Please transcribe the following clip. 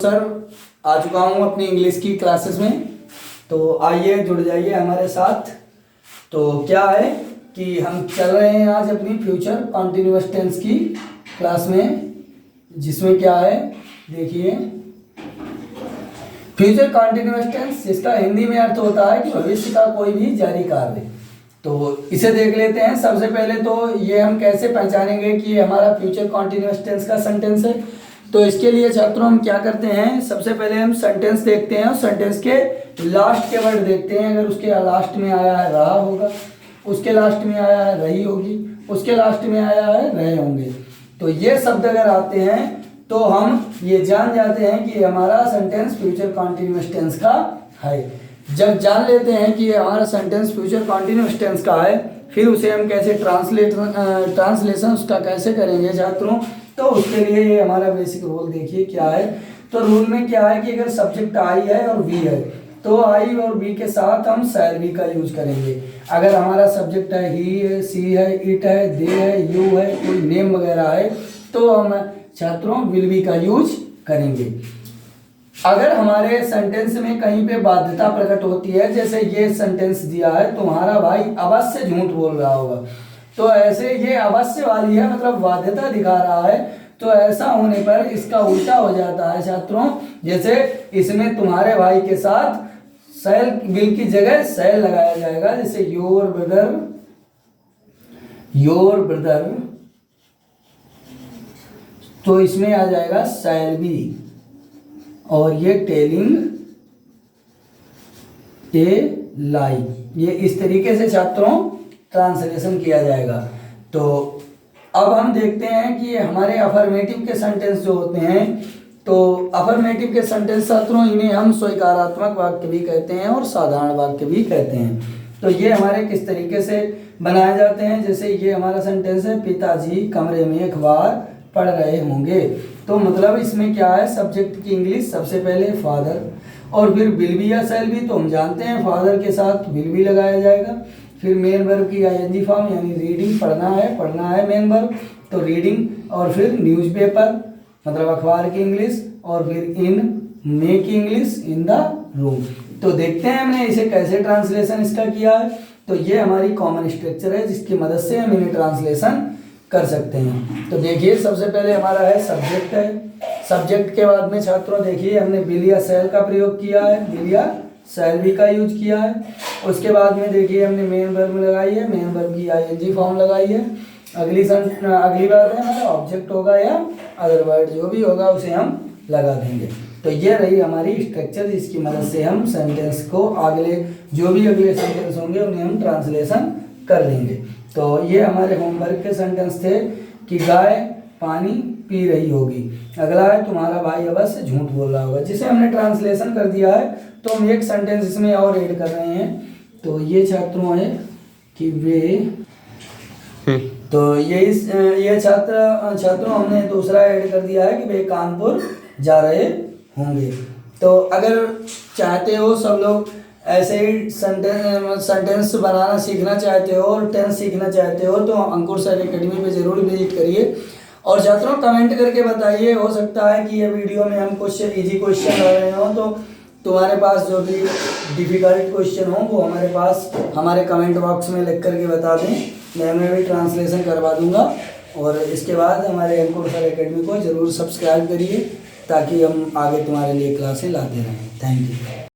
Sir आ चुका हूँ अपनी इंग्लिश की क्लासेस में। तो आइए जुड़ जाइए हमारे साथ। तो क्या है कि हम चल रहे हैं आज अपनी फ्यूचर कॉन्टिन्यूअस टेंस की क्लास में, जिसमें क्या है देखिए, फ्यूचर कॉन्टिन्यूअस टेंस जिसका हिंदी में अर्थ होता है कि भविष्य का कोई भी जारी कार्य। तो इसे देख लेते हैं। सबसे पहले तो ये हम कैसे पहचानेंगे कि ये हमारा फ्यूचर कॉन्टिन्यूअस टेंस का सेंटेंस है। तो इसके लिए छात्रों हम क्या करते हैं, सबसे पहले हम सेंटेंस देखते हैं और सेंटेंस के लास्ट के वर्ड देखते हैं। अगर उसके लास्ट में आया है रहा होगा, उसके लास्ट में आया है रही होगी, उसके लास्ट में आया है रहे होंगे, तो ये शब्द अगर आते हैं तो हम ये जान जाते हैं कि हमारा सेंटेंस फ्यूचर कॉन्टिन्यूअस टेंस का है। जब जान लेते हैं कि ये हमारा सेंटेंस फ्यूचर कॉन्टिन्यूअस टेंस का है, फिर उसे हम कैसे ट्रांसलेशन उसका कैसे करेंगे छात्रों, तो उसके लिए ये हमारा बेसिक रूल देखिए क्या है। तो रूल में क्या है कि अगर सब्जेक्ट आई है और वी है तो आई और बी के साथ हम शैल बी का यूज करेंगे। अगर हमारा सब्जेक्ट है ही है, सी है, इट है, दे है, यू है, कोई नेम वगैरह है, तो हम छात्रों विल बी का यूज करेंगे। अगर हमारे सेंटेंस में कहीं पे बाध्यता प्रकट होती है, जैसे ये सेंटेंस दिया है तुम्हारा भाई अवश्य झूठ बोल रहा होगा, तो ऐसे ये अवश्य वाली है मतलब बाध्यता दिखा रहा है, तो ऐसा होने पर इसका उल्टा हो जाता है छात्रों। जैसे इसमें तुम्हारे भाई के साथ शैल विल की जगह शैल लगाया जाएगा, जैसे योर ब्रदर, तो इसमें आ जाएगा शैल बी, और ये टेलिंग ए लाई, ये इस तरीके से छात्रों ट्रांसलेशन किया जाएगा। तो अब हम देखते हैं कि हमारे अफर्मेटिव के सेंटेंस जो होते हैं, तो अफर्मेटिव के सेंटेंस छात्रों इन्हें हम स्वीकारात्मक वाक्य भी कहते हैं और साधारण वाक्य भी कहते हैं। तो ये हमारे किस तरीके से बनाए जाते हैं, जैसे ये हमारा सेंटेंस है, पिताजी कमरे में अखबार पढ़ रहे होंगे। तो मतलब इसमें क्या है, सब्जेक्ट की इंग्लिश सबसे पहले फादर, और फिर विल बी या शैल बी, तो हम जानते हैं फादर के साथ विल बी लगाया जाएगा। फिर मेन वर्ब की आईएनजी फॉर्म यानी रीडिंग, पढ़ना है मेन वर्ब, तो रीडिंग, और फिर न्यूज़पेपर मतलब अखबार की इंग्लिश, और फिर इन मे की इंग्लिश इन द रूम। तो देखते हैं हमने इसे कैसे ट्रांसलेशन इसका किया है। तो ये हमारी कॉमन स्ट्रक्चर है जिसकी मदद से हम इन्हें ट्रांसलेशन कर सकते हैं। तो देखिए सबसे पहले हमारा है सब्जेक्ट है, सब्जेक्ट के बाद में छात्रों देखिए हमने विल या शैल का प्रयोग किया है, विल या शैल बी का यूज किया है। उसके बाद में देखिए हमने मेन वर्ब लगाई है, मेन वर्ब की आईएनजी फॉर्म लगाई है। अगली बात है मतलब ऑब्जेक्ट होगा या अदर वर्ड जो भी होगा उसे हम लगा देंगे। तो ये रही हमारी स्ट्रक्चर जिसकी मदद से हम सेंटेंस को अगले सेंटेंस होंगे उन्हें हम ट्रांसलेशन कर लेंगे। तो ये हमारे होमवर्क के सेंटेंस थे कि गाय पानी पी रही होगी। अगला है तुम्हारा भाई अवश्य झूठ बोल रहा होगा, जिसे हमने ट्रांसलेशन कर दिया है। तो हम एक सेंटेंस इसमें और ऐड कर रहे हैं। तो ये छात्रों है कि वे तो ये छात्रों हमने दूसरा ऐड कर दिया है कि वे कानपुर जा रहे होंगे। तो अगर चाहते हो सब लोग ऐसे ही सेंटेंस बनाना सीखना चाहते हो और टेंस सीखना चाहते हो, तो अंकुर सर एकेडमी पे जरूर विजिट करिए। और छात्रों कमेंट करके बताइए, हो सकता है कि ये वीडियो में हम कुछ इजी क्वेश्चन ला रहे हो, तो तुम्हारे पास जो भी डिफिकल्ट क्वेश्चन हो वो हमारे कमेंट बॉक्स में लिख करके बता दें, मैं भी ट्रांसलेशन करवा दूंगा। और इसके बाद हमारे अंकुर सर एकेडमी को ज़रूर सब्सक्राइब करिए ताकि हम आगे तुम्हारे लिए क्लासें लाते रहें। Thank you.